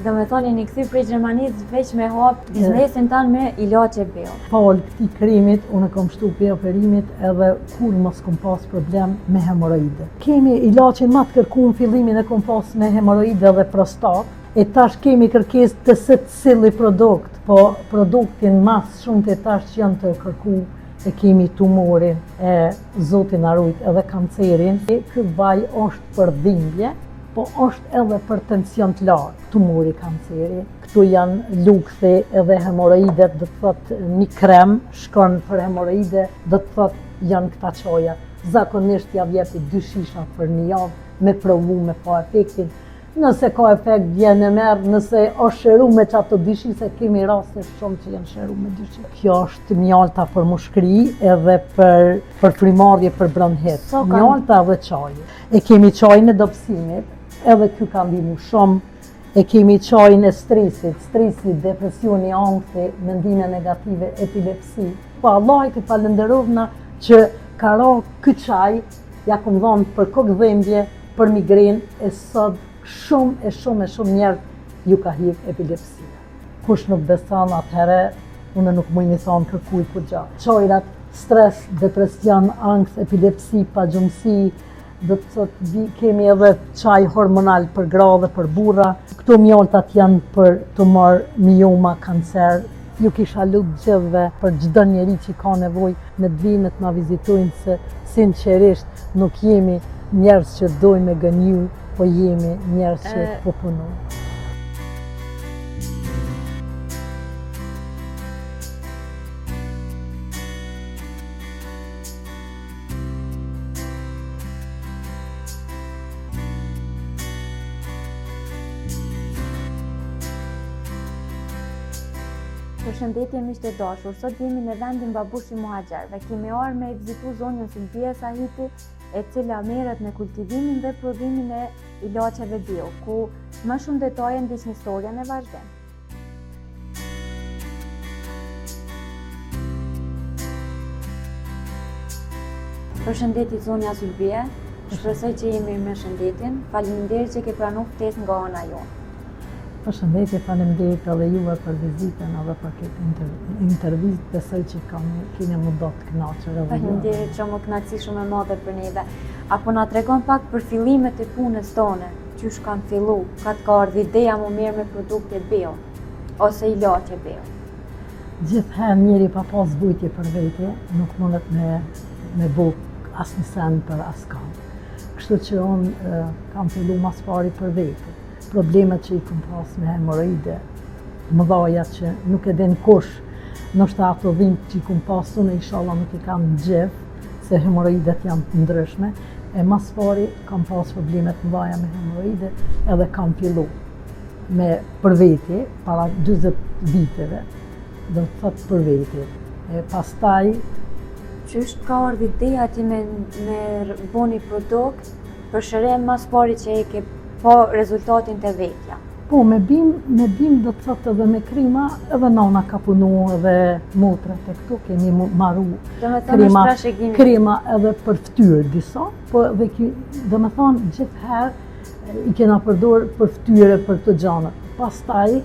Do me thoni një këthy prej Gjermanisë veç me hap biznesin tanë me ilaqe bio. Falë këtij krimit, unë kom shtu pe operimit edhe kur mos kom pas problem me hemoroide. Kemi ilaqen ma të kërkuar fillimin e kom pas me hemoroide dhe prostat, e tash kemi kërkesë të secili produkt, po produktin mas shumë të tash që janë të kërku e kemi tumorin e Zotin na rujt edhe kancerin. Ky vaj është për dhimbje, po është edhe për tension të lartë, tumori kanceri. Këtu janë lukthi edhe hemoroidet, do të thotë një krem shkon për hemoroide, do të thotë janë këta çoja. Zakonisht ja vjepi 2 shisha për një javë me provu me pa efektin. Nëse ka efekt vjen e merr, nëse është shëru me çato 2 shisha, kemi raste shumë që janë shëru me 2 shisha. Kjo është mjalta për mushkëri edhe për frymardhje për bronhit. Mjalta dhe çaji. E kemi çajin e dobësimit, edhe ky ka ndihmu shumë. E kemi çajin e stresi, depresioni, ankthi, mendime negative, epilepsi. Po Allahit i falenderovna që ka ra ky çaj, ja kom dhënë për kokëdhëmbje, për migrenë, e sot shumë njerëz ju ka hidh epilepsia. Kush nuk beson atëherë, unë nuk muj një thonë kërkuj kur gjatë. Çajrat, stres, depresion, ankth, epilepsi, pagjumësi, do të thotë kemi edhe çaj hormonal për gra dhe për burra. Këto mjaltat janë për tumor, mioma, kancer. Ju kisha lutë gjithëve për çdo njeri që ka nevojë me të na vizitojnë, se sinqerisht nuk jemi njerëz që dojnë me gënju, po jemi njerëz që po punojnë. Përshëndetje miqtë e dashur, sot jemi në vendin Babushi Muhaxherve. Kemi ardhur me vizitu zonën Sulbia Sahiti, e cila merret me kultivimin dhe prodhimin e ilaqeve bio, ku më shumë detaje ndiqni historinë e vazhdim. Përshëndetje zonja Sulbia, shpresoj që jemi me shëndetin. Faleminderit që ke pranuar ftesën nga ana jonë. Përshëndetje, faleminderit edhe juve për vizitën edhe për këtë intervistë, besoj që keni më do të kënaqur edhe ju. Faleminderit që më kënaqësi shumë e madhe për neve. Apo na tregon pak për fillimet e punës tone, qysh kanë fillu, ka të ardhur ideja më mirë me produkte bio ose ilaqe bio? Gjithherë njeri pa pas vujtje për vete, nuk mundet me buk asnjë sen për askën. Kështu që unë kam fillu mas pari për vete. Problemet që i kom pas me hemoroide, mëdhaja që nuk e din kush, ndoshta ato dhimbje që i kom pas unë, inshallah nuk i kam gjith, se hemoroidet janë të ndryshme, e mas pari kam pas problemet mëdhaja me hemoroide, edhe kam fillu me për veti, para 20 viteve, do të thotë për veti. Pastaj Qysh ka ardhur ideja ti me bo një produkt për shërim mas pari që e ke po rezultatin të vetja? Po, me bim do të thotë edhe me krima, edhe nana ka punu edhe motrat e këtu, kemi marru krima edhe për ftyrë disa, po dhe do me thonë gjithherë i kena përdor për ftyrë për të gjanët. Pastaj,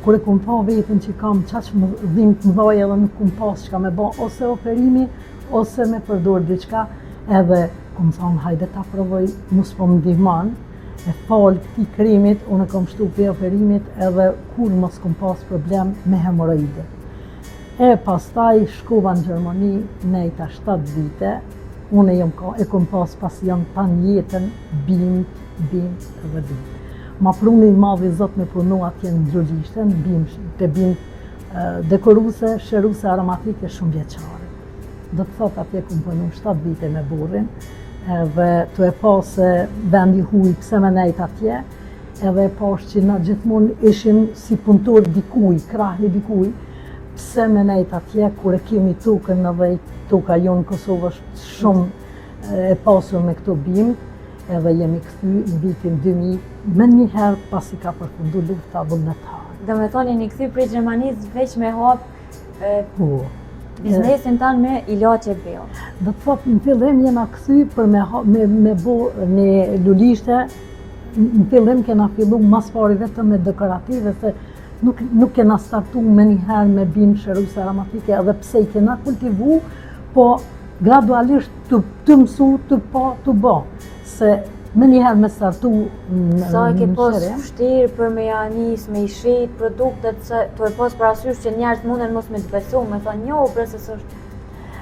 kur e kom pa vetën që kam qaq dhimbje të mëdha edhe nuk kom pas çka me bë, ose operimi, ose me përdor diçka, edhe kom thonë hajde ta provoj, mos po më ndihmon. E falë këtij krimit, unë kom shtu pe operimit edhe kur mos kom pas problem me hemoroide. E pastaj shkova në Gjermani, nejta 7 vite, unë e kom pas pasion pan jetën, bimt edhe bimt. Ma pruni madhi zot me punu atje në Gjurgjishten, bimt dekoruse, shëruse aromatike shumë vjeçare. Do të thot atje kom punu 7 vite me burrin, edhe të e pa se vendi huj pse me nejt atje, edhe e pash që na gjithmonë ishim si punëtor dikuj, krahni dikuj, pse me nejt atje, kur e kemi tukën edhe tuka jonë në Kosovë është shumë e pasur me këto bimt, edhe jemi kthy në vitin 2000, me njëherë pasi ka përfundu lufta vullnetare. Do me thoni një kthy prej Gjermanisë veç me hap biznesin tanë me ilaqe bio. Do të thotë në fillim jena kthy për me bo një lulishte në fillim kena fillu mas pari vetëm me dekorative, se nuk kena startu me njëherë me bimë sheruse aromatike, edhe pse i kena kultivu, po gradualisht të mësu, të pa, të ba. Se me njëherë me startu në Sa e ke pas shere. vështirë për me ja nis, me i shit produktet, se të e pas parasysh që njerëz munden mos me të besu, me thonë jo, se s'është.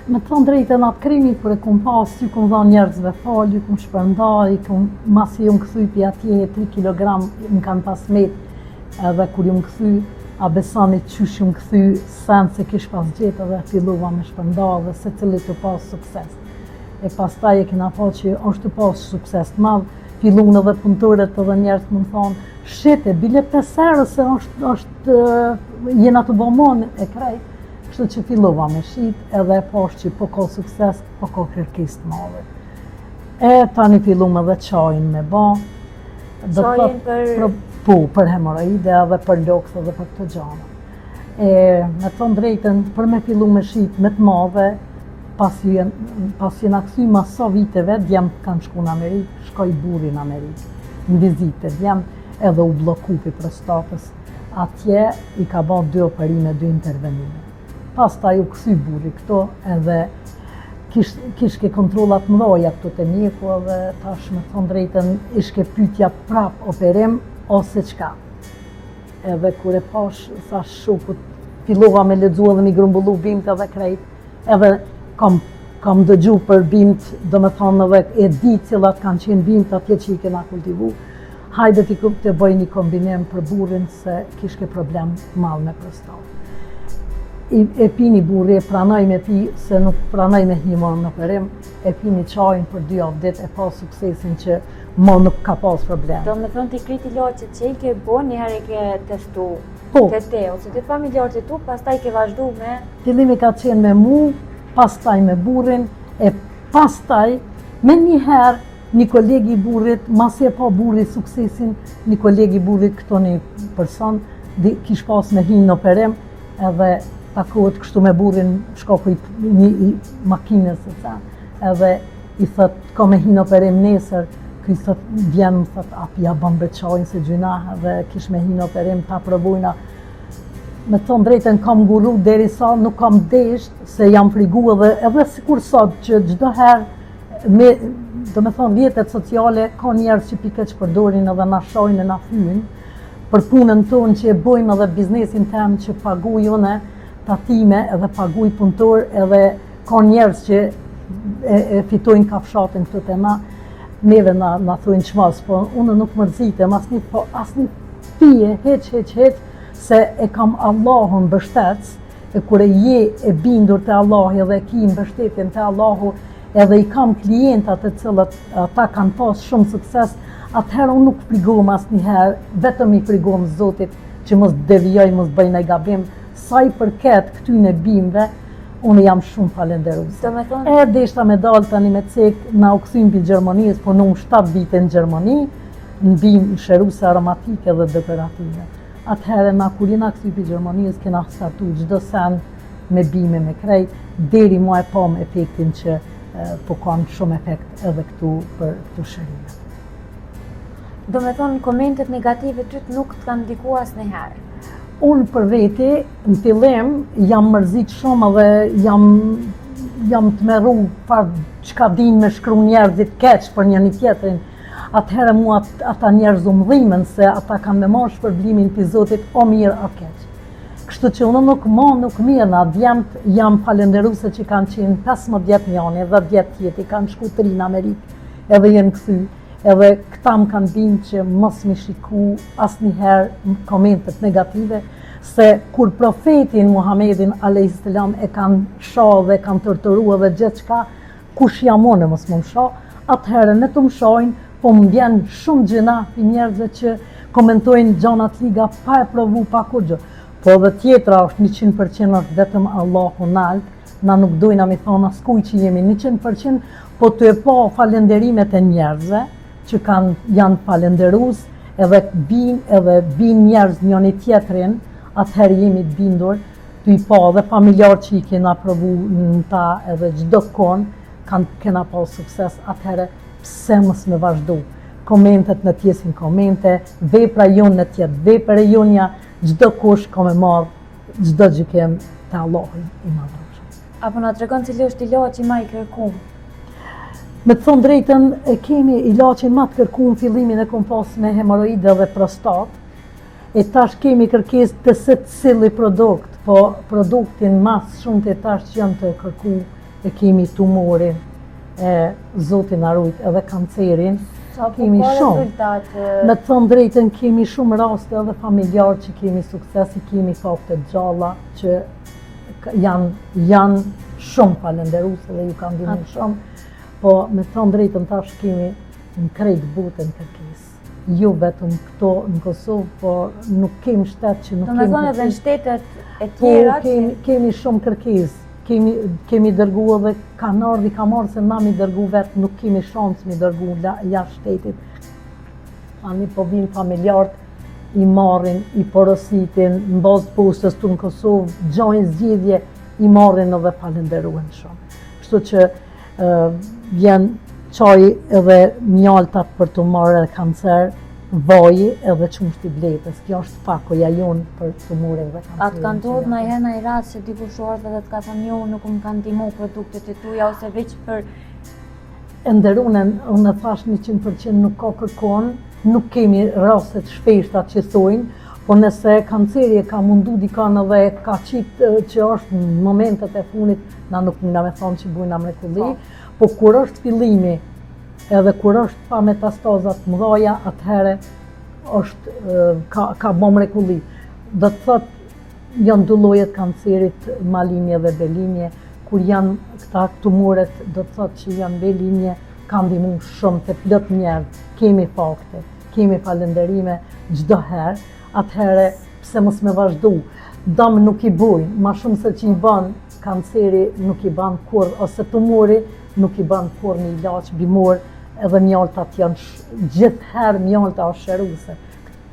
Me të thonë drejtën atë krimi kër e kum pas, ju kum dha njerëzve falë, ju kum shpërndaj, masi ju më këthuj për atje 3 kg më kanë pas met, edhe kur ju më këthuj, a besani qysh ju më këthuj sen se kish pas gjetë edhe fillova me shpërndaj dhe se cilit të pas sukses. E pas taj e kena pa që është të pas sukses të madhë, fillun edhe punëtorët edhe njerëz më thonë, shete, bile 5 herë se jena të bomon e krejt. Kështu që fillova me shit edhe e pash që po ka sukses, po ka kërkesë të madhe. E tani fillum edhe qajin me ba. Qajin për... Po, për hemoroide edhe për loks edhe për këtë gjana. Me thonë drejten, për me fillu me shit me të madhe, pas jena këthy ma sa viteve, djem kanë shku në Amerikë, shkoj buri në Amerikë, në vizite, djem edhe u bloku për prostatës. Atje i ka ba 2 operime, 2 intervenime. Pas ta ju këthy buri këto edhe kishke kontrolat më dhoja këto të mjeku edhe tash me thonë drejten ishke pytja prap operim ose qka. Edhe kur e pash sa shukut fillova me ledzu edhe mi grumbullu bimt edhe krejt edhe kam dëgju për bimt do me thonë edhe e di cilat kanë qenë bimt atje që i kena kultivu. Hajde të bëj një kombinim për burin se kishke problem mal me prostatë. E pini burri, e pranoj me pi, se nuk pranoj me himon në operim, e pini qajnë për 2 javë dit, e pas suksesin që mo nuk ka pas problem. Do me thonë t'i kriti laqet që i ke bo, njëherë i ke testu, te ose të familjarët e tu, pas taj ke vazhdu me... Fillimi ka qenë me mu, pas taj me burrin, e pas taj me njëherë një kolegi i burrit, masi e pa burri suksesin, një kolegi i burrit këto një person, kish pas me hinë në operim, edhe takohet kështu me burrin shkoku i makinës edhe i thët ka me hinë operim nesër, këj thët vjen më thët apja bën beqajnë se gjyna edhe kish me hinë operim ta provojna. Me thonë drejten kam guru deri sa nuk kam desht se jam frigu edhe sikur sot që gjdo herë do me thonë rjetet sociale ka njerës që pike që përdorin edhe na shojnë e na fynë për punën tonë që e bojmë edhe biznesin tem që paguj une tatime edhe paguj punëtor edhe ka njerës që e fitojnë kafshatën këtë të neve na thujnë qmas, po unë nuk mërzitem asni fije, heq, se e kam Allahun bështec, e kure je e bindur të Allahi edhe e ki mbështetjen të Allahu edhe i kam klientat e cilët ata kanë pas shumë sukses, atëherë unë nuk frigom asnjëherë, vetëm i frigom Zotit që mos devijoj, mos bëj në gabim. Sa i përket këtyne bimve, unë jam shumë falenderuese. E deshta me dalë tani me cek, na u kthym pi Gjermanisë, po në 7 vite në Gjermani, në bimë sheruse aromatike dhe dekorative. Atëherë na kur jena kthy pi Gjermanisë, kena startu çdo sen me bime me krejt, deri mua e pam efektin që po kanë shumë efekt edhe këtu për këtu shërimet. Do me thonë komentet negative ty nuk të kanë ndiku asnjëherë. Unë për veti, në fillim, jam mërzit shumë dhe jam të meru çka din me shkru njerëzit keq për një tjetrin. Atëherë mua ata njerëz u mdhimen se ata kanë me marrë shpërblimin për Zotit o mirë o keq. Kështu që unë nuk mirë na djemt jam falenderuese që kanë qenë 15 vjet njani, 10 vjet tjeti, kanë shku të rinë në Amerikë edhe jenë kthy. Edhe këta më kanë binë që mos mi shiku asnjëherë komentet negative, se kur profetin Muhammedin a.s. e kanë shoh dhe kanë torturu dhe gjithë qka, kush jam unë mos më shoh, atëherë ne të më shohin, po më vjen shumë gjëna i njerëzve që komentojnë gjanat liga pa e provu, pa kur gjë. Po dhe tjetra është 100% është vetëm Allahu nalt, na nuk dojna mi thonë askuj që jemi 100%, po të e pa falenderimet e njerëzve, që janë falenderus, edhe bin njerëz njëni tjetrin, atëherë jemi të bindur, të i pa dhe familjar që i kena provu në ta edhe gjdo konë, kena pa sukses, atëherë pse mos me vazhdu. komentet në tjesin komente, vepra jonë në tjetë vepër e jonja, gjdo kush ka me marrë gjdo gjykem të Allahin i madhërueshëm. Apo na tregon cili është ilaçi më i kërkuar? Me të thonë drejtën, kemi ilaqin më të kërkuar fillimin e kom pas me hemoroide dhe prostat, e tash kemi kërkesë të secili produkt, po produktin mas shumë të tash që janë të kërku e kemi tumorin, Zotin na rujt, edhe kancerin, kemi shumë. Me të thonë drejtën, kemi shumë raste edhe familjar që kemi sukses, kemi fakte të gjalla që janë shumë falenderuse dhe ju kanë ndihmuar shumë, po me të thonë drejtën tash kemi në krejt botën kërkesë. Jo vetëm këto në Kosovë, po nuk kemi shtet që nuk kemi kërkesë. Edhe në shtetet e tjera? Po, kemi shumë kërkesë. Kemi dërgu edhe kanë ardhi, ka marrë se na mi dërgu vetë, nuk kemi shansë mi dërgu jashtë shtetit. Ani po vinë familjarët i marrin, i porositin, në bazë postës të në Kosovë, gjojnë zgjidhje, i marrin edhe falenderuen shumë. Kështu që vjen qaj edhe mjaltat për të marrë kancer, vaji edhe qumshti bletës. Kjo është pakoja jonë për tumorin dhe kancerin. A të kanë ndodhur ndonjëherë në rast që dikush ardhe dhe të ka thënë jo, nuk më kanë ndihmu produktet e tuaja ose veç për unë thash 100% nuk ka kërkon, nuk kemi raste të shpeshta që thojnë, po nëse kanceri e ka mundu dikan edhe ka qitë që është në momentet e funit, na nuk mëna me thonë që bujna mrekulli, po kur është fillimi edhe kur është pa metastazat mëdhaja, atëhere ka bo mrekulli. Do të thotë janë dy llojet kancerit, malinje dhe belinje. Kur janë këta tumoret, do të thotë që janë belinje, kanë ndihmu shumë të plot njerëz. Kemi fakte, kemi falenderime çdo herë. Atëhere pse mos me vazhdu? Dëm nuk i bujnë, ma shumë se që i ban kanceri nuk i ban kur, ose tumori nuk i ban kur një ilaç bimor. Edhe mjaltat janë gjithherë mjalta është shëruse.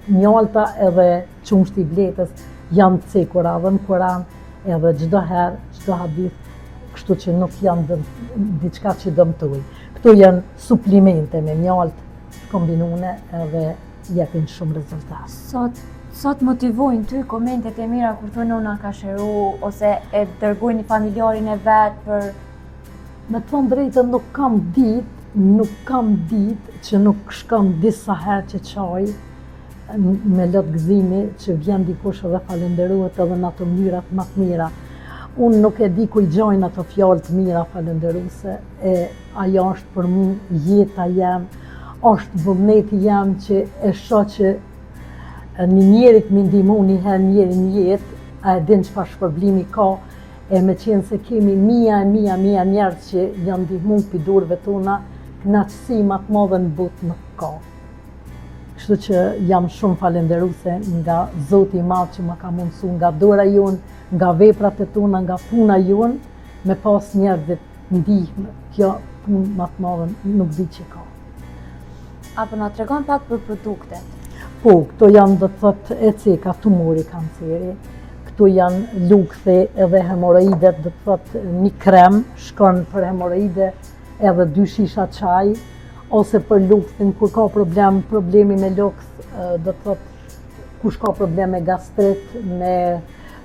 Mjalta edhe qumshti i bletës janë cekura dhe në Kuran edhe çdo herë, çdo hadith, kështu që nuk janë diçka që dëmtoj. Këto janë suplimente me mjalt kombinune edhe jepin shumë rezultat. Sot motivojnë ty komentet e mira kur thonë ona ka shëru ose e dërgojnë familjarin e vet për... Me të thonë drejtën nuk kam ditë që nuk shkam disa herë që qaj me lot gëzimi që vjen dikush edhe falenderohet edhe në ato mënyrat më të mira. Unë nuk e di ku i gjojnë ato fjalë të mira falenderuse, ajo është për mu jeta jem, është vullneti jem që e shoh që një njerit më ndihmu një herë njeri në jetë, a e din çfarë shpërblimi ka, e me qenë se kemi mija njerëz që janë ndihmu pi durve tona, knaqësi më të madhe në botë nuk ka. Kështu që jam shumë falenderuse nga Zoti i Madh që më ka mundësu nga dora jonë, nga veprat e tona, nga puna jonë, me pas njerëzit ndihmë. Kjo punë më të madhe nuk di që ka. Apo na tregon pak për produktet? Po, këto janë do të thotë eceka, tumori, kanceri. Këtu janë lukthi edhe hemoroidet, do të thotë një krem, shkon për hemoroide, edhe 2 shisha çaj, ose për lukthin kur ka problemi me lukth, do të thotë kush ka problem me gastrit, me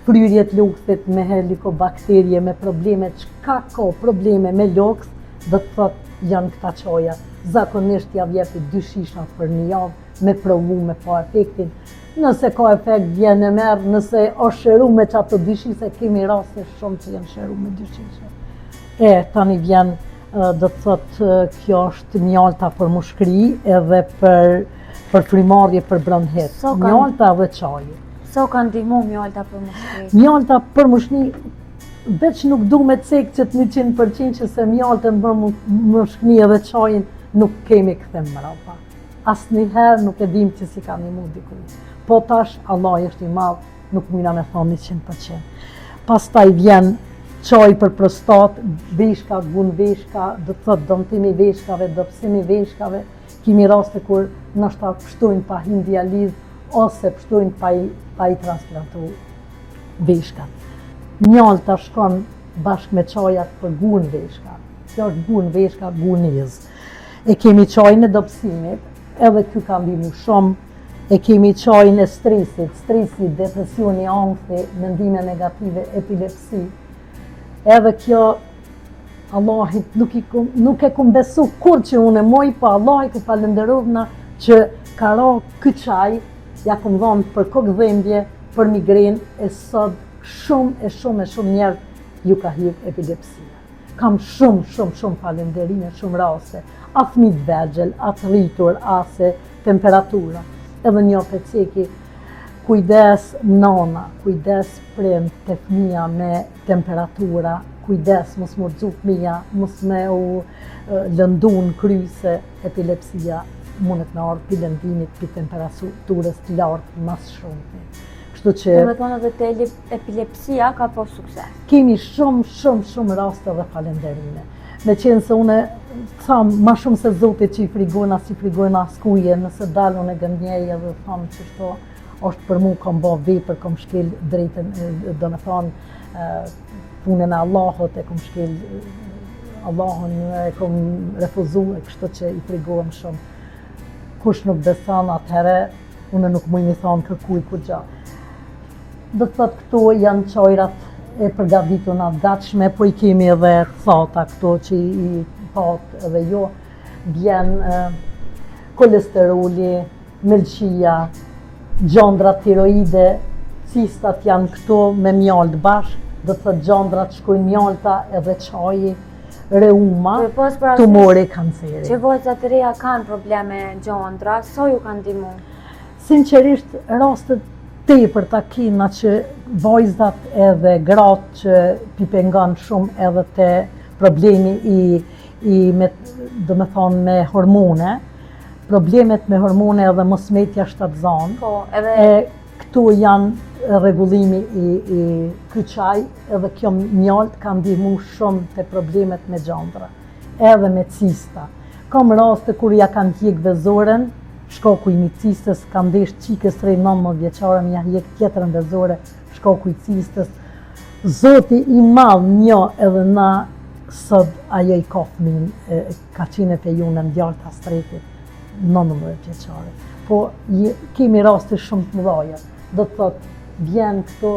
fryrje të lukthit, me helikobakterje, me probleme, çka ka probleme me lukth, do të thotë janë këta çaja. Zakonisht ja vjepi 2 shisha për një javë, me provu me pa efektin. Nëse ka efekt vjen e merr, nëse është shëru me çato 2 shisha, kemi raste shumë që janë shëru me 2 shisha. Tani vjen, do të thotë, kjo është mjalta për mushkëri edhe për frymarrje për bronhit. Mjalta dhe çaji. Sa kanë ndihmu mjalta për mushkëri? Mjalta për mushkëri, veç nuk du me cek që të 100% që se mjaltën për mushkëri edhe çajin nuk kemi këthem mrapa. Asnjëherë nuk e dim që si ka ndihmu dikuj. Po tash, Allah është i madh, nuk mina me thonë 100%. Pastaj vjen çaj për prostat, veshka, gun veshka, do të thotë dëmtimi veshkave, dobësimi veshkave. Kemi raste kur ndoshta pështojnë pa hin dializë ose pështojnë pa i transplantu veshkat. Mjalta shkon bashkë me çajat për gun veshka. Kjo është gun veshka, gunizë. E kemi çajin e dobësimit, edhe ky ka ndihmu shumë. E kemi çajin e stresit, stresi, depresioni, angthi, mendime negative, epilepsi. Edhe kjo Allahit nuk e kum besu kur që unë moj, po Allahit ku falenderovna që ka ra ky çaj, ja kum dhënë për kokëdhëmbje, për migren, e sot shumë njerëz ju ka hyrë epilepsia. Kam shumë falenderime, shumë raste. A fëmijë vegjël, a të rritur, ase temperatura. Edhe një peceki, kujdes nana, kujdes prind të fëmija me temperatura, kujdes mos më rëgju fëmija, mos me u lëndu në kryse, epilepsia mundet me ardhë për lëndimit, për temperaturës të lartë mas shumë. Kështu që Do me thonë edhe te epilepsia ka po sukses. kemi shumë raste dhe falenderime. Me qenë se une thamë ma shumë se Zotit që i frigojnë as i frigojnë as kuje, nëse dalë unë e gëndjej edhe thamë që shto është për mu kam bo vepër, kam shkel drejtën, do me thonë punën e Allahot, e kam shkel Allahon, e kam refuzu, e kështu që i frigojnë shumë. Kush nuk besan atëhere, une nuk mujnë i thonë kërkuj kur gja. Do të thotë këto janë qajrat e përgatitur në gatshme, po i kemi edhe thata këto që i pat edhe jo, vjen kolesteroli, melqia, gjandrat tiroide, cistat janë këto me mjalt bashkë, do të thotë gjandrat shkojnë mjalta edhe qaji, reuma, tumori, kanceri. Që vajzat e reja kanë probleme gjandra, so ju kanë ndihmu? Sinqerisht, rastet tepër ta kena që vajzat edhe gratë që pipengan shumë edhe te problemi do me thonë me hormone, problemet me hormone edhe mosmetja shtatëzan. Po, edhe Këtu janë rregullimi i ky çaj, edhe kjo mjalt ka ndihmu shumë te problemet me gjandra, edhe me cista. Kam raste kur ja kanë hjek vezoren, shkaku i një cistës, ka ndesh qikës rej 19 vjeqare, mja hjek tjetërën vezore, shkaku i cistës. Zoti i madh një edhe na sot ajo i ka fëmin, ka qenë e ju në ndjarë të astretit, 19 vjeqare. Po kemi raste shumë të mëdhaja. Do të thotë, vjen këto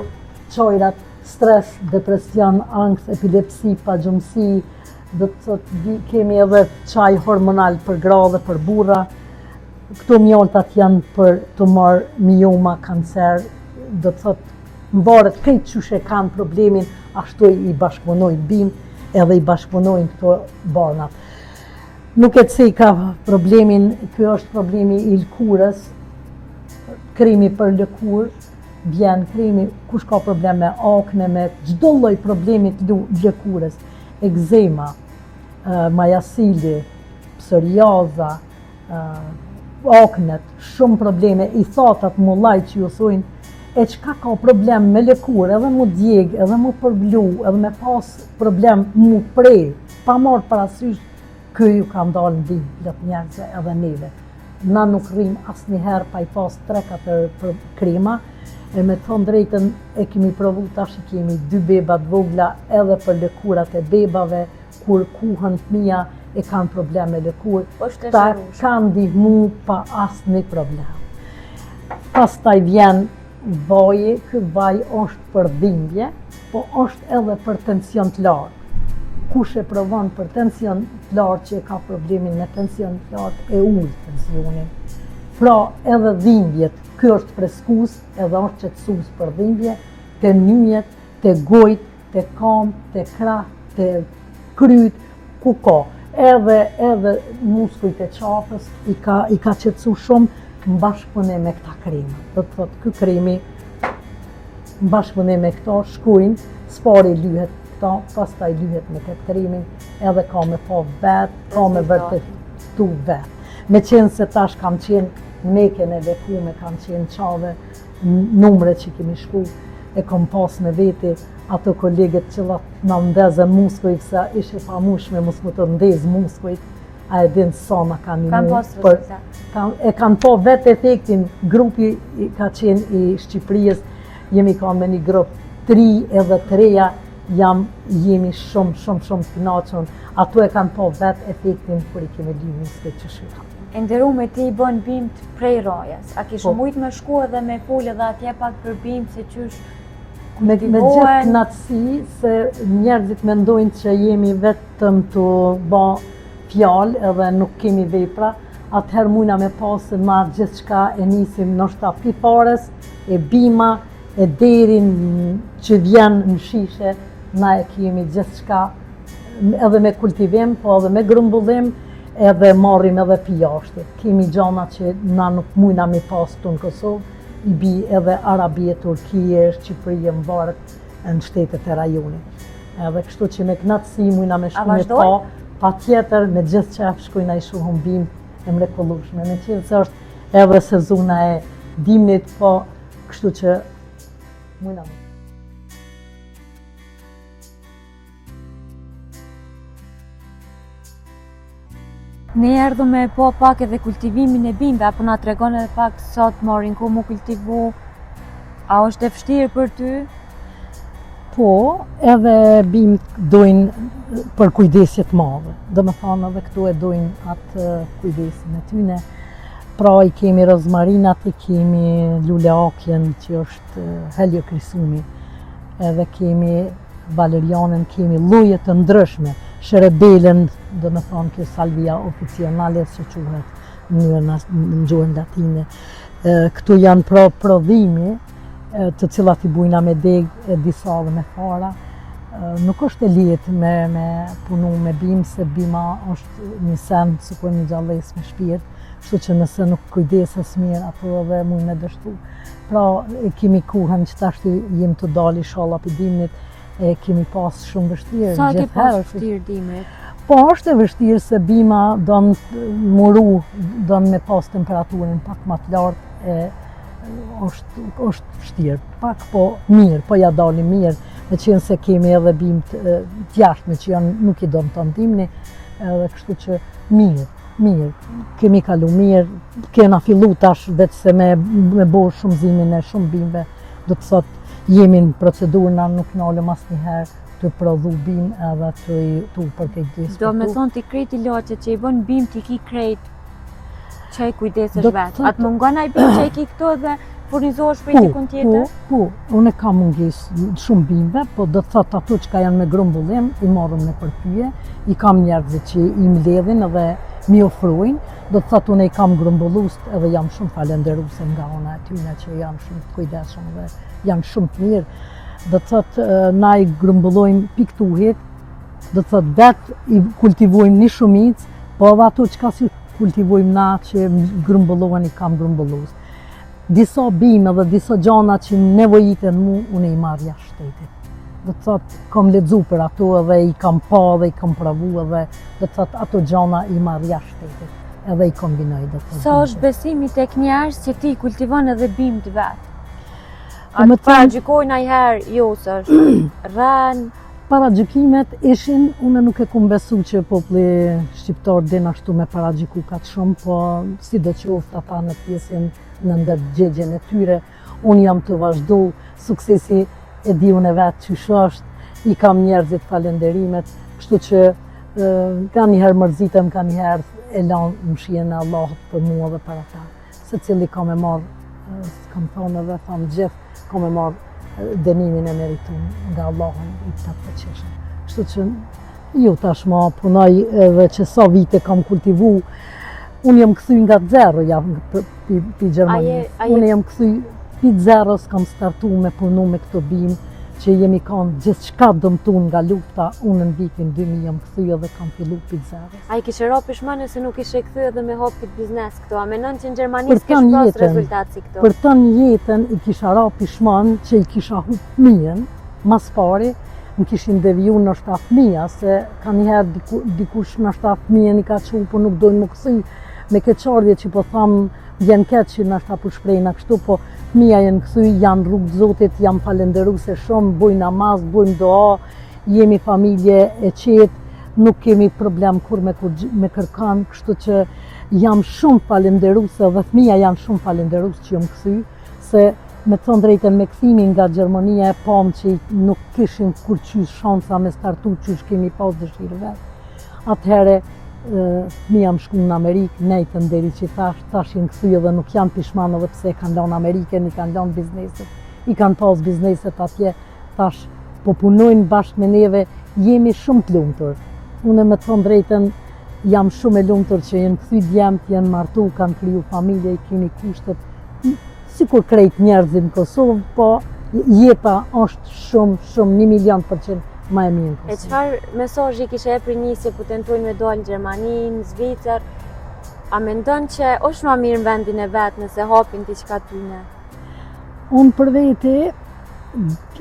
qajrat, stres, depresion, angst, epilepsi, pagjumësi, do të thotë, kemi edhe qaj hormonal për gra dhe për burra. Këto mjaltat janë për tumor, mioma, kancer, do të thotë, mbaret krejt qyshe kanë problemin, ashtu i bashkëpunojnë BIM edhe i bashkëpunojnë këto barnat. Nuk e që i ka problemin, kjo është problemi i lëkurës, kremi për lëkur, vjen kremi, kush ka problem me akne, me çdo lloj problemi të lëkurës, ekzema, majasili, psoriaza, aknet, shumë probleme, i thatat mullaj që ju thojnë, e qka ka problem me lëkur, edhe mu djeg, edhe mu përblu, edhe me pas problem mu prej, pa marrë parasysh, kjo ju ka ndalë në dinë plët njerëzve edhe neve. Na nuk rrim asnjëherë pa i pas 3-4 krema, e me thonë drejtën e kemi provu tash i kemi 2 beba të vogla edhe për lëkurat e bebave, kur kuhën fëmija e kanë problem me lëkur, ta kanë ndihmu pa asnjë problem. Pastaj vjen vaji, ky vaj është për dhimbje, po është edhe për tension të lartë. Kush e provon për tension të lartë që e ka problemin me tension të lartë e ullë tensionin. Pra edhe dhimbjet, ky është freskus edhe është qetësus për dhimbje, të nyjet, të gojt, të kam, të krah, të kryt, ku ka. Edhe muskujt e qafës i ka qetësu shumë në bashkëpunim me këta krema. Do të thotë, ky kremi në bashkëpunim me këta shkujnë, spari lyhet këta, pastaj lyhet me këtë kremin, edhe ka me pa vetë, ka me vërtetu vetë. Me qenë se tash kam qenë Mekën e Vekume, kam qenë qave, numre që kemi shku, e kam pas me veti ato kolegët që na ndezë muskujt, se ishe pa mushme mos më të ndezë muskujt, a e din sa na kanë një e kanë po vetë efektin, grupi ka qenë i Shqipërisë, jemi kanë me një grup 3 edhe 3-ja, jemi shumë të kënaqur, ato e kanë po vetë efektin kur i kemi dy muskujt që shkruan. E nderume ti I bën bimt prej Rojas. A kish mujt me shku edhe me fol edhe atje pak për bimt se qysh me gjithë knatësi se njerëzit mendojnë që jemi vetëm të ba fjalë edhe nuk kemi vepra, atëherë mujna me pasë ma gjithë shka e nisim nështë pipares, e bima, e derin që vjen në shishe, na e kemi gjithë shka edhe me kultivim, po edhe me grëmbullim, edhe marrim edhe pijashti. Kemi gjana që na nuk mujna me pasë të në Kosovë, I bi edhe Arabie, Turkije, Shqipërie, mbarët në shtetet e rajonit. Edhe kështu që me knatësi mujna me shku me pa tjetër me gjithë qef shkujna I shuhëm bim e mrekullueshme. Me qenë se është edhe sezona e dimnit, po kështu që mujna me. Ne erdhëm me po pak edhe kultivimin e bimbe, apo na tregon edhe pak sot morin ku mu kultivu, a është e vështirë për ty? Po, edhe bimt dojnë për kujdesjet madhe. Dhe me thonë edhe këtu e dojnë atë kujdesin e tyne. Pra I kemi rozmarinat, I kemi luleakjen që është heliokrisumi, edhe kemi valerianën, kemi lloje të ndryshme. Sherebelen, dhe me thonë kjo salvia oficionale që quhet në gjuhën latine. Këtu janë prodhimi të cilat I bujna me deg e disa dhe me fara. Nuk është e lehtë me punu me bim, se bima është një sen, sikur një gjalles me shpirt, kështu që nëse nuk kujdeses mirë, ato edhe mund me dështu. Pra, kemi kohën që tash jem të dali shalla për dimnit, e kemi pas shumë vështirë. Sa ke pas vështirë dimrit? Po është e vështirë se bima don muru, don me pas temperaturën pak më të lartë, është vështirë. Pak po mirë, po ja dalim mirë, me qenë se kemi edhe bimt t'jashtme që janë nuk I don të ndimni, edhe kështu që mirë, kemi kalu mirë, kena fillu tash vetë se me bo shumëzimin e shumë bimbe, do të thotë jemi në procedurë, nuk nalëm asnjëherë të prodhu bim edhe të përkeqësisht. Do me thonë ti krejt ilaçet që I bën bim ti ki krejt që I kujdesesh vetë. Atë mungon ai bim që I ki këto dhe furnizohesh prej dikun tjetër? Po, unë kam mungesë shumë bimbe, po do të thotë ato që janë me grumbullim, I marrëm në përpyje, I kam njerëzit që I mbledhin edhe mi ofrojnë, do të thotë unë I kam grumbullust edhe jam shumë falenderuese nga ona e tyne që janë shumë të kujdesshëm dhe janë shumë të mirë. Do të thotë na I grumbullojmë piktuhet, do të thotë vetë I kultivojmë një shumicë, po edhe ato që ka si kultivojmë na që grumbullohen I kam grumbullust. Disa bime dhe disa gjana që nevojiten mu, unë I marr jashtë shtetit. Do të thotë, kam lexu për ato edhe I kam pa dhe I kam provu edhe do të thotë ato gjana I marr jashtë shtetit. Edhe I kombinoj do të thotë. Sa është besimi tek njerëz që ti kultivon edhe bimt vet? A të paragjykojnë ndonjëherë jo se është rën? Paragjykimet ishin, unë nuk e kum besu që populli shqiptar din ashtu me paragjyku kaq shumë, po sidoqoftë ata në pjesën në ndërgjegjen e tyre, unë jam të vazhdu, suksesi e di unë vetë çysh është, I kam njerëzit falenderimet, kështu që ka njëherë mërzitem, ka njëherë e lanë mshijen e Allahut për mua dhe për ata. Secili ka me marrë, kam thonë edhe thamë gjithë, ka me marrë dënimin e meritum nga Allahun I të të qeshën. Kështu që ju tashma punoj edhe që sa vite kam kultivu, unë jam këthy nga zero pi Gjermanisë. Unë jam këthy pi zeros, kam startu me punu me këto bim, që jemi kanë gjithë shka dëmtun nga lufta, unë në vitin 2000 jam këthy edhe kam fillu pi zeros. A I kishe ra pishmane se nuk ishe këthy edhe me hop këtë biznes këto, a menon që në Gjermanisë kish pas rezultat si këto? Për të një jetën I kisha ra pishman që I kisha hup fëmijën, mas pari, më kishin deviju në shta fëmija, se ka njëherë dikush në shta fëmijën I ka që po nuk dojnë më këthy, me keqardhje që po thamë, vjen keq që në shta po shprejna kështu, po fëmija jenë këthy, janë rrugë Zotit, jam falenderuse shumë, bojnë namaz, bojnë doa, jemi familje e qetë, nuk kemi problem kur me kërkan, kështu që jam shumë falenderuse dhe fëmija janë shumë falenderuse që jam këthy, se me të thonë drejten me këthimin nga Gjermania e pam që nuk kishin kur qysh shansa me startu qysh kemi pas dëshirë vetë. Atëhere mi jam shku në Amerikë, nejtën deri që tash jenë këthy edhe nuk janë pishman edhe pse kanë lanë Amerikën, i kanë lanë bizneset, i kanë pas bizneset atje, tash po punojnë bashkë me neve, jemi shumë të lumtur. Unë me të thonë drejten, jam shumë e lumtur që jenë këthy djemt, jenë martu, kanë kriju familje, i keni kushtet, si kur krejt njerëzit në Kosovë, po jeta është shumë, 1,000,000% ma e mirë në Kosovë. E çfarë mesazhi kishe e për një se po tentojnë me dalë në Gjermani, në Zvicër, a mendon që është ma mirë në vendin e vetë nëse hapin diçka tyne? Unë për vete,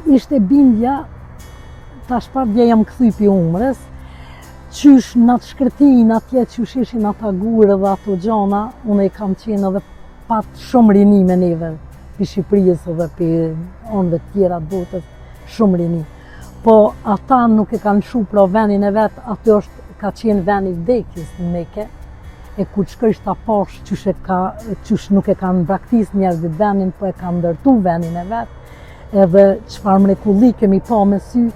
ishte bindja, tash pardja jam këthy pi umrës, qysh në atë shkretin atje, qysh ishin ata gurë dhe ato gjana, unë e kam qenë edhe pat shumë rini me neve, për Shqipërisë dhe për onëve tjera të botës, shumë rini. Po ata nuk e kanë shu pra venin e vetë, aty ka qenë veni vdekjes në Mekë, e ku qëkësht ta pash qysh nuk e kanë braktis njerëzit venin, po e kanë ndërtu venin e vetë, edhe çfarë mrekulli kemi pa me sy,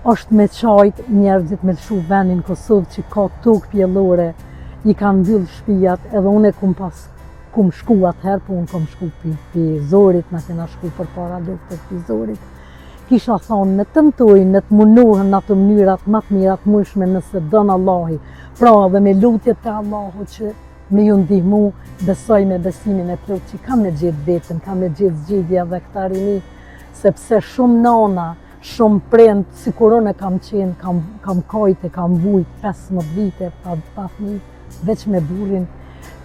është me qajt njerëzit me lëshu venin Kosovë që ka tokë pjellore, i kanë mbyll shtëpiat, edhe unë e kum shku atëherë, po unë kom shku pi Zorit, na kena shku për para luftës pi Zorit. Kisha thonë, në të mëtojnë, në të munohen në atë mënyrat më të mirat mushme nëse dënë Allahi, pra dhe me lutjet të Allahu që me ju ndihmu, besoj me besimin e plot që kam me gjithë vetën, kam me gjithë zgjidhja dhe këta rini, sepse shumë nana, shumë prend, si kur unë kam qenë, kam kajte, kam vujt 15 vite, pa fëmijë, veç me burrin,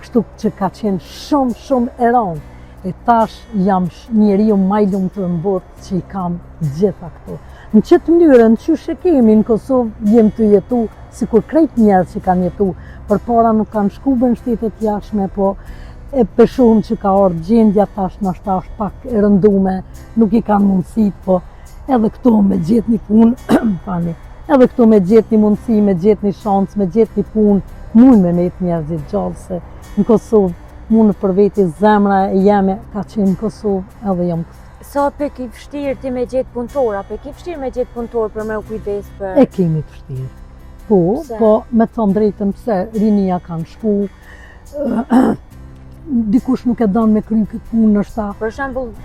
kështu që ka qenë shumë e ranë. E tash jam njeriu më i lumtur në botë që i kam gjitha këto. Në qëtë mënyrën, qysh e kemi në Kosovë, jem të jetu, si kur krejt njerë që kanë jetu, përpara nuk kanë shku në shtetet jashtme, po e peshumë që ka ardhur gjendja tash nashta është pak e rëndume, nuk i kanë mundësit, po edhe këto me gjetë një punë, edhe këto me gjetë një mundësi, me gjetë një shansë, me gjetë një punë, mund me nejtë njerëzit gjallë, se në Kosovë, mundë për veti zemra e jeme ka qenë në Kosovë edhe jam këtu. Sa pe ki vështirë ti me gjetë punëtor, pe ki vështirë me gjetë punëtor për me u kujdes për... E kemi të vështirë. Po me të thonë drejtën pse, rinia kanë shku, dikush nuk e danë me kry këtë punë në shta. Për shembull,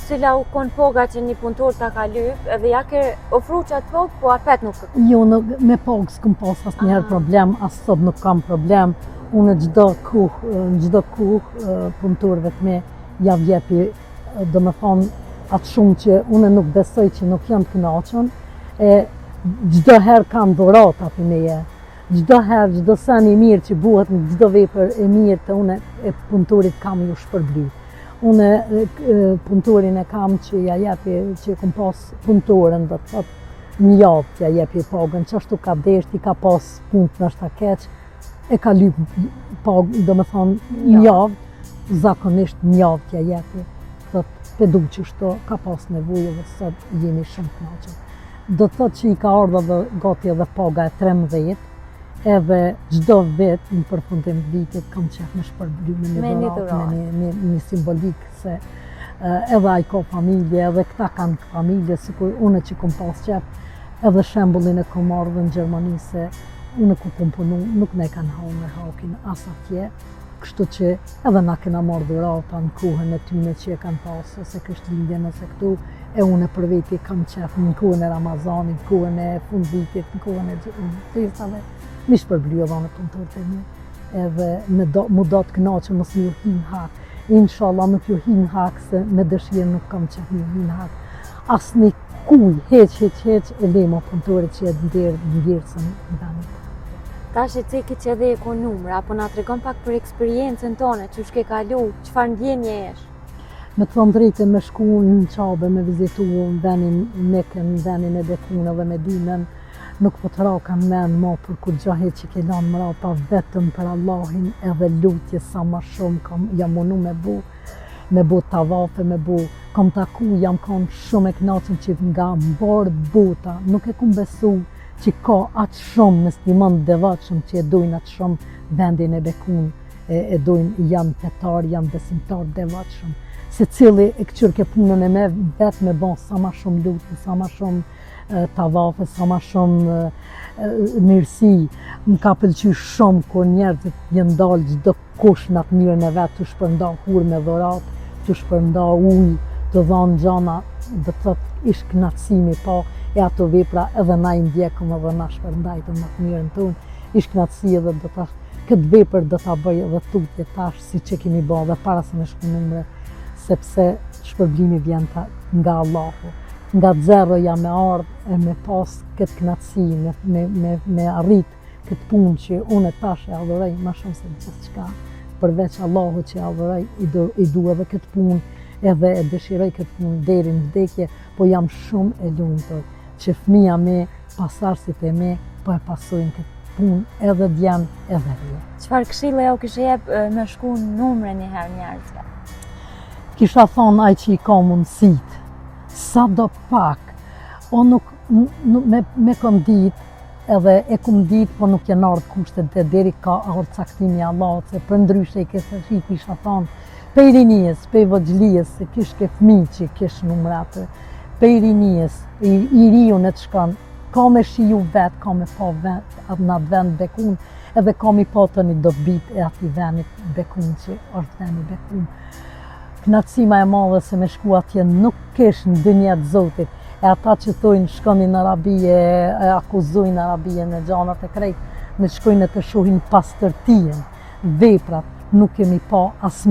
cila u konë poga që një punëtor ta ka lyp, edhe ja ke ofru qatë pogë, po apet nuk... Jo, me pogë s'këm pas asë njerë problem, asë sot nuk kam problem. Unë në gjdo kuh punëtorëve të me ja vjepi, do me thonë atë shumë që unë nuk besoj që nuk jam të kënaqën, gjdo herë kam dhurata për meje, gjdo herë, gjdo sen i mirë që buhet në gjdo vepër e mirë të unë e punëtorit kam ju shpërbly. Unë punëtorin e kam që ja jepi, që kom pas punëtorin dhe të thotë një javë që ja jepi pagën, që ashtu ka deshti, ka pas punë në shta keq, e ka lyp pagë, do me thonë një javë, zakonisht një javë t'ja jepi, thotë pedu që shto ka pas nevojë dhe sot jemi shumë të knaqën. Do të thotë që i ka ardhë dhe gati edhe paga e 13, edhe gjdo vetë në përfundim të vitit kam qef me shpërbly me një dorat, me një simbolik, se edhe ai ka familje, edhe këta kanë familje, sikur une që kom pas qef, edhe shembullin e kom ardhë në Gjermani se unë ku kom punu, nuk ne kanë hau me hakin as atje, kështu që edhe na kena marrë dhurata në kohën e tyne që e kanë pasë, ose Krishtlindjen ose këtu, e unë për veti kam qef në kohën e Ramazanit, në kohën e fundvitit, në kohën e festave, mi shpërbly edhe në punëtorët e mi, edhe mu do të kënaqë mos mi ju hin hak. Inshallah nuk ju hin hak, se me dëshirë nuk kam qef mi ju hin hak. Asni kuj, heq, e lemo punëtorit që e ndjerësën në danit. Tash e ceki që edhe e ko numra, apo na tregon pak për eksperiencën tonë, që shke kalu, qëfar ndjenje esh? Me të thonë drejtë me shku në Qabe, me vizitu në venin Mekën, në venin e Bekun dhe Medinën, nuk po të ra kanë men ma për kur gjahet që ke lanë mëra, pa vetëm për Allahin edhe lutje sa ma shumë jam munu me bu tavafe, kom taku, jam kanë shumë e knaqën që nga mbarë bota, nuk e kum besu që ka atë shumë musliman devotshëm që e dojnë atë shumë vendin e Bekun, e dojnë, janë fetar, janë besimtar devotshëm. Se cili e këqyr ke punën e me vetë me bon sa ma shumë lutë, sa ma shumë tavafes, sa ma shumë mirësi. Më ka pëlqy shumë kur njerëzit jenë dalë çdo kush në atë mënyrën e vet të shpërnda hurë me dhuratë, të shpërnda ujë, të dhanë gjana, dhe të thotë ish kënaqësimi pa e ato vepra edhe na i ndjekëm edhe na shpërndajtëm në të mënyrën tonë. Ish kënaqësi edhe do ta këtë vepër do ta bëj edhe tutje tash siç e kemi bërë dhe para se me shku numre, sepse shpërblimi vjen nga Allahu. Nga zerroja me ardhë e me pas këtë kënaqësi, me arrit këtë punë që unë tash e adhuroj më shumë se gjithçka. Përveç Allahu që e adhuroj, i du edhe këtë punë, edhe e dëshiroj këtë punë deri në vdekje, po jam shumë e lumtur që fëmia me, pasardhësit e me, po e pasojnë këtë punë edhe djem edhe rje. Çfarë këshille u kishe jep me shku numre një herë njerëzve? Kisha thonë ai që i ka mundësit, sa do pak, o nuk me kom dit, edhe e kom dit, po nuk janë ardhë kushtet dhe deri ka ardhë caktimi Allahut, se për ndryshe i kese shi kisha thonë, pej rinijës, pej vëgjlijës, se kish ke fmi që kish numratë, pej rinijës, i riu në të shkanë, ka me shiju vetë, ka me pa vetë në atë vend bekun, edhe ka mi pa të një dobit e ati venit bekun që është veni bekun. Kënaqësima e madhe se me shku atje nuk kesh në dynjet Zotit, e ata që thojnë shkonin në Arabie, e akuzojnë Arabie në gjanat e krejt, me shkojnë të shohin pastërtien, veprat, nuk kemi pa as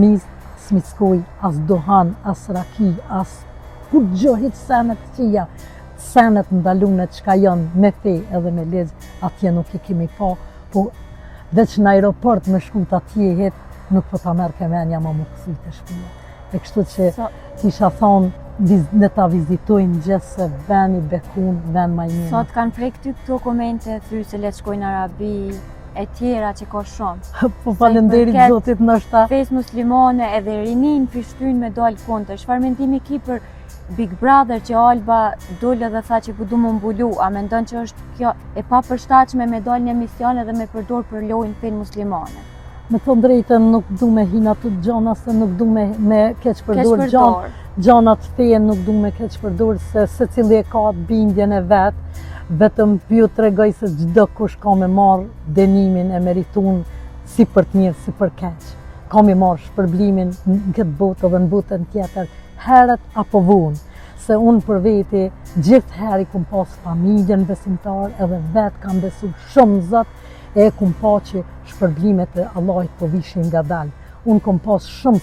miskoj, as dohan, as raki, as kur gjohit senet qia, senet ndalune qka janë me fe edhe me legj, atje nuk i kemi pa, po veç në aeroport me shkut atje het, nuk po ta merë kemenja ma më kësuj të shpia. E kështu që kisha thonë në ta vizitojnë gjithë se veni bekun, ven ma i mirë. Sot kanë prej këty këto komente, thy se le të shkojnë në Arabi, e tjera që ka shumë. Po falenderit Zotit nështë. Fesë muslimane edhe rinin pishtyn me dalë kontë. Çfarë mendimi ki për Big Brother që Alba dole dhe tha që ku du më mbulu, a mendon që është kjo e papërshtatshme me dalë një emision edhe me përdor për lojnë fenë muslimane? Me thonë drejtën nuk du me hina të gjana, se nuk du me keq përdor gjanat feje, nuk du me keq përdor, se cili e ka atë bindjen e vetë, vetëm ju të regoj se gjdo kush ka me marë denimin e meritun si për të mirë, si për keq. Ka me marë shpërblimin në këtë botë dhe në botën tjetër, herët apo vonë. Se unë për veti gjithë heri kum pas familjen besimtar edhe vetë kam besu shumë Zot, e kum pa që shpërblimet e Allahit po vishin nga dalë. Unë kum pas shumë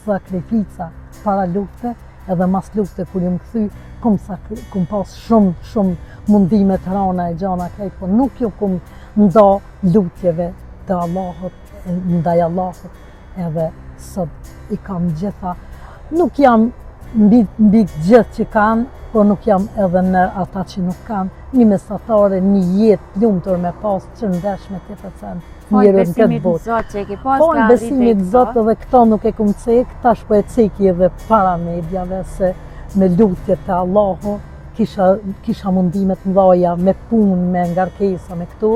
sakrifica, para lufte edhe mas lufte kur ju më kthy, kum pas shumë mundime të rana e gjana krejt, po nuk ju kum nda lutjeve të Allahut, ndaj Allahut, edhe sot i kam gjitha. Nuk jam mbi gjithë që kanë, po nuk jam edhe në ata që nuk kanë, një mesatare, një jetë lumtur me pas që ndeshme të të cen njërë në këtë botë. Po në besimit Zot edhe këto nuk e kum cek, tash po e ceki edhe para medjave, se me lutje të Allahu kisha mundimet mdhaja me punë, me ngarkesa, me këto,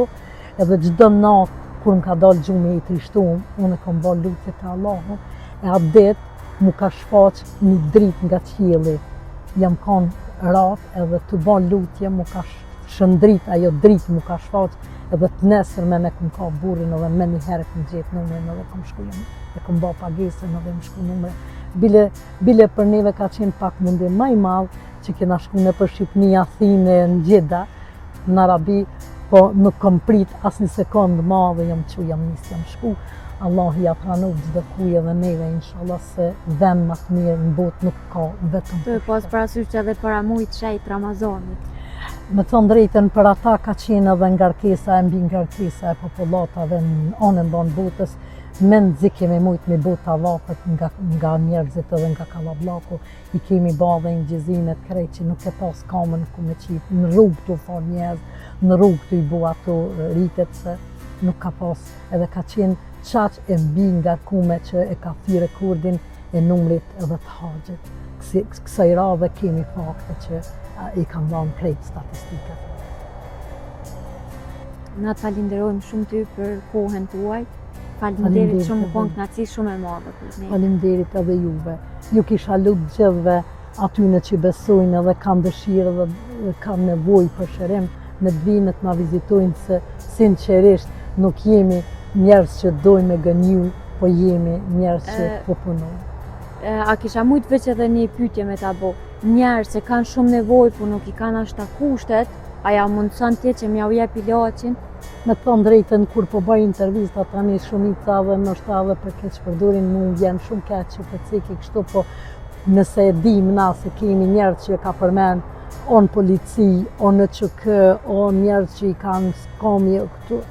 edhe gjdo natë kur më ka dalë gjumi i trishtum, unë e kom bërë lutje të Allahu, e atë ditë mu ka shfaq një dritë nga qielli. Jam kanë ratë edhe të bërë lutje, mu ka shëndrit, ajo dritë mu ka shfaq, edhe të nesër me kum ka burin edhe me një herë kum gjetë numrin edhe kum shkujem, e kum bërë pagesën edhe më shku numre. Bile për neve ka qenë pak mundim më i madh që kena shku në për Shqipni, Athinë, në Gjeda, në Arabi, po nuk kom prit as një sekundë madhe jam shku. Allah ja pranu çdo kujë edhe neve, inshallah, se vend më të mirë në botë nuk ka vetëm. Të pas parasysh që edhe para mujt shejt Ramazanit. Me thonë drejtën, për ata ka qenë edhe ngarkesa e mbi ngarkesa e popullatave në anën tonë botës, me nëzike me mujt me bota vapët nga njerëzit edhe nga kallabllaku, i kemi ba dhe ingjizimet krejt që nuk e pas kamën ku me qitë, në rrugë të fal njerëz, në rrugë të i bu ato rritet, se nuk ka pas, edhe ka qenë qaq e mbi ngarkume që e ka thy rekordin e numrit edhe të haxhit. Kësaj radhe kemi fakte që i kam dhënë krejt statistikat. Na të falenderojmë shumë ty për kohën tuaj. Faleminderit shumë, kon kënaqësi shumë e madhe për ne. Faleminderit edhe juve. Ju kisha lutë gjithve atyne që besojnë edhe kanë dëshirë dhe kanë nevojë për shërim, me të vinë të na vizitojnë se sinqerisht nuk jemi njerëz që dojmë me gënju, po jemi njerëz që po punojnë. A kisha mujt veç edhe një pyetje me ta bo? Njerëz që kanë shumë nevojë, po nuk i kanë ashta kushtet, a ja mundson ti që m'ja u jep ilaçin? Me të thonë drejtën, kur po bëj intervista tani shumica dhe nështë edhe për keq përdorin, mu vjen shumë keq që për ceki kështu, po nëse e dim na se kemi njerëz që ka përmen o në polici, o në QK, o njerëz që i kanë skomje këtu,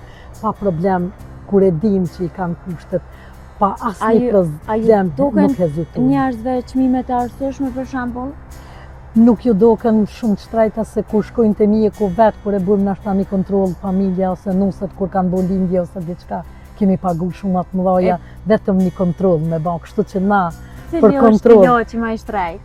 pa problem, kur e dim që i kanë kushtet, pa asnjë problem nuk hezitojnë. Njerëzve çmimet e arsyeshme për shembull? Nuk ju doken shumë shtrejta se kur shkojnë te mjeku vetë, kur e bëjmë nashta një kontroll familja ose nuset kur kanë bo lindje ose diçka, kemi pagu shumë atë mëdhaja, vetëm një kontroll me ba, kështu që na për kontroll. Cili është ilaçi më i shtrejt?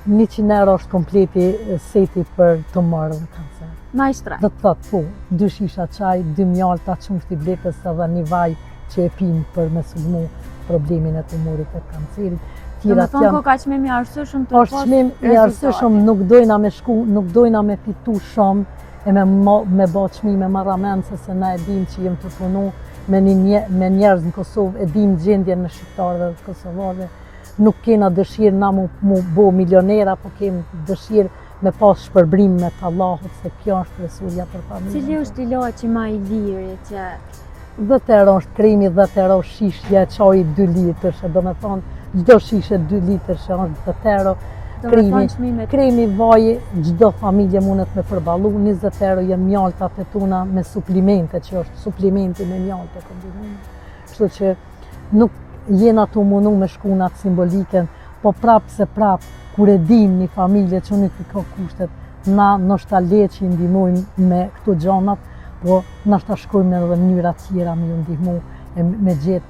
100 euro është kompleti seti për të marrë në kancer. Më i shtrejt? Dhe të thotë, po, 2 shisha çaj, 2 mjalta, çumsh i bletës edhe një vaj që e pinë për me sulmu problemin e tumorit e kancerit. Do me thonë ko ka qmim i arsyeshëm të pas qmim i arsyeshëm, nuk dojna me shku, nuk dojna me fitu shumë e me ba qmime marramense se na e dim që jem të punu me njerëz në Kosovë, e dim gjendjen në shqiptarëve dhe kosovarëve. Nuk kena dëshirë na mu bo milionera, po kem dëshirë me pas shpërbrim me të Allahut, se kjo është resulja për familjen. Cili është ilaçi më i liri që 10 euro është kremi, 10 euro shishja e çajit 2 litër, do me thonë çdo shishe 2 litër që është 10 euro. Kremi vaj, çdo familje mundet me përballu, 20 euro janë mjaltat e tuna me suplimente, që është suplimenti me mjalte kombinume. Kështu që nuk jena të mundu me shkunat simboliken, po prapë se prapë, kur e dim një familje që nuk i ka kushtet, na nështë le që i ndihmojmë me këto gjanat, po nështë shkojmë edhe mënyra tjera me ju ndihmu, me gjetë,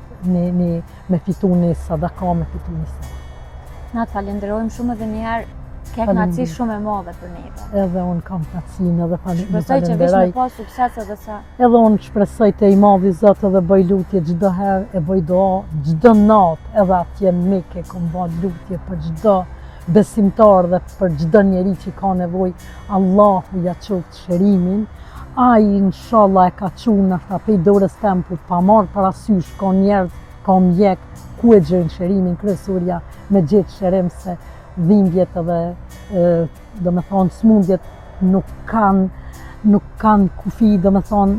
me fitu një sadaka, me fitu një sadaka. Na të falenderojmë shumë edhe njëherë, ke knaci shumë e madhe për neve. Edhe unë kam knacin edhe falenderoj. Shpresoj që veç me pas sukses edhe sa. Edhe unë shpresoj të i madhi Zot edhe bëj lutje çdo herë, e bëj dua çdo natë, edhe atje në Mekë kom bën lutje për çdo besimtar dhe për çdo njeri që ka nevojë. Allahu ja qoftë shërimin. Ai inshallah e ka çuar nashta pe dorës tem për pa marr parasysh ka njerëz, ka mjek ku e gjën shërimin kryesorja me gjetë shërim se dhimbjet edhe do me thonë smundjet nuk kanë kufi, do me thonë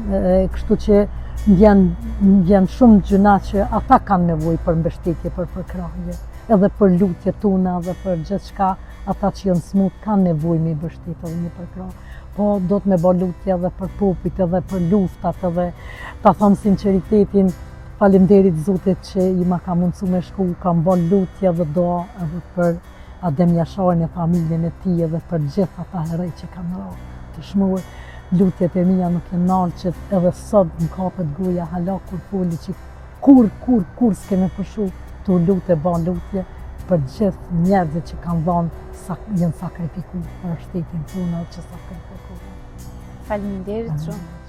kështu që vjen shumë gjëna që ata kanë nevojë për mbështetje, për përkrahje, edhe për lutje tona dhe për gjithçka, ata që janë smut kanë nevojë me mbështetje dhe me përkrahje. Po do të me bë lutje edhe për popujt, edhe për luftat, edhe ta them sinqeritetin, faleminderit Zotit që i ma ka mundësu me shku, kam bën lutje dhe doa edhe për Adem Jasharin e familjen e tij edhe për gjithë ata heroj që kanë rënë të shmuar. Lutjet e mia nuk janë nalçet, edhe sot më kapet goja hala kur foli që kur s'kemi pushu të lutë e ban lutje për gjithë njerëzit që kanë janë sakrifikuar për shtetin tonë që sakrifikuar. Faleminderit shumë.